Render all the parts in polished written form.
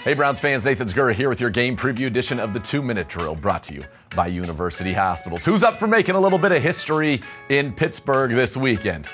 Hey Browns fans, Nathan Zgura here with your game preview edition of the 2-Minute Drill, brought to you by University Hospitals. Who's up for making a little bit of history in Pittsburgh this weekend?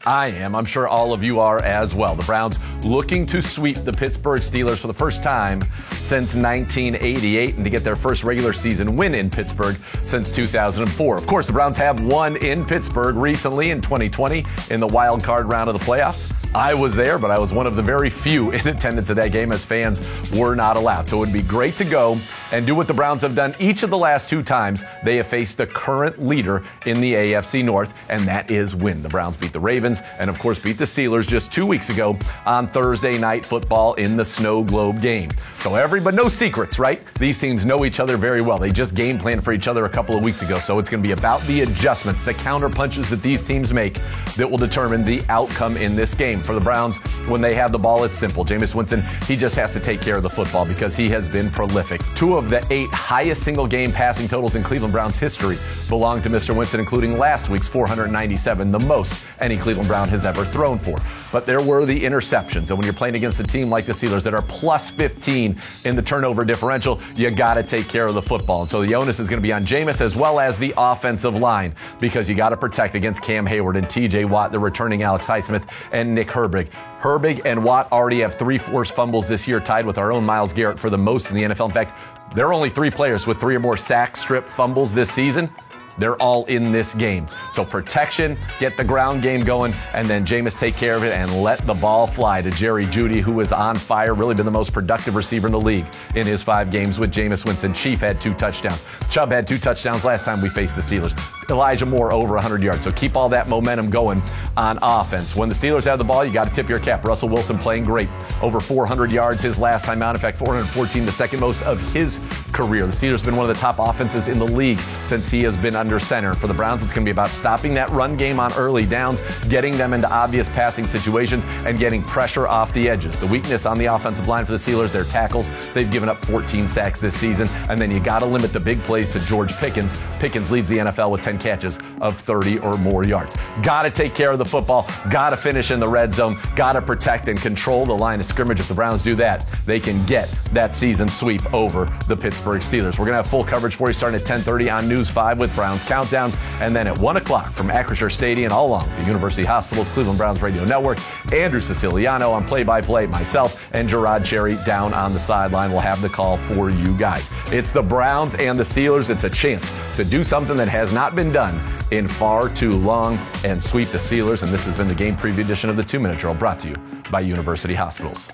I am. I'm sure all of you are as well. The Browns looking to sweep the Pittsburgh Steelers for the first time since 1988 and to get their first regular season win in Pittsburgh since 2004. Of course, the Browns have won in Pittsburgh recently in 2020 in the wild card round of the playoffs. I was there, but I was one of the very few in attendance at that game as fans were not allowed. So it would be great to go and do what the Browns have done each of the last two times they have faced the current leader in the AFC North, and that is win. The Browns beat the Ravens and, of course, beat the Steelers just 2 weeks ago on Thursday Night Football in the Snow Globe game. So but no secrets, right? These teams know each other very well. They just game planned for each other a couple of weeks ago. So it's going to be about the adjustments, the counter punches that these teams make that will determine the outcome in this game. For the Browns, when they have the ball, it's simple. Jameis Winston, he just has to take care of the football because he has been prolific. 2 of the 8 highest single-game passing totals in Cleveland Browns history belong to Mr. Winston, including last week's 497, the most any Cleveland Brown has ever thrown for. But there were the interceptions, and when you're playing against a team like the Steelers that are plus 15 in the turnover differential, you got to take care of the football. And so the onus is going to be on Jameis as well as the offensive line because you got to protect against Cam Hayward and TJ Watt, the returning Alex Highsmith, and Nick Herbig. Herbig and Watt already have 3 forced fumbles this year, tied with our own Myles Garrett for the most in the NFL. In fact, there are only 3 players with 3 or more sack strip fumbles this season. They're all in this game. So protection, get the ground game going, and then Jameis take care of it and let the ball fly to Jerry Jeudy, who is on fire, really been the most productive receiver in the league in his 5 games with Jameis Winston. Chief had 2 touchdowns. Chubb had 2 touchdowns last time we faced the Steelers. Elijah Moore over 100 yards. So keep all that momentum going on offense. When the Steelers have the ball, you got to tip your cap. Russell Wilson playing great. Over 400 yards his last time out. In fact, 414, the second most of his career. The Steelers have been one of the top offenses in the league since he has been under center. For the Browns, it's going to be about stopping that run game on early downs, getting them into obvious passing situations, and getting pressure off the edges. The weakness on the offensive line for the Steelers, their tackles. They've given up 14 sacks this season, and then you got to limit the big plays to George Pickens. Pickens leads the NFL with 10 catches of 30 or more yards. Got to take care of the football, got to finish in the red zone, got to protect and control the line of scrimmage. If the Browns do that, they can get that season sweep over the Pittsburgh Steelers. We're going to have full coverage for you starting at 10:30 on News 5 with Browns Countdown, and then at 1 o'clock from Acrisure Stadium all along the University Hospitals Cleveland Browns Radio Network. Andrew Siciliano on play-by-play, myself and Gerard Cherry down on the sideline will have the call for you guys. It's the Browns and the Steelers. It's a chance to do something that has not been done in far too long and sweep the Steelers. And this has been the game preview edition of the 2-Minute Drill, brought to you by University Hospitals.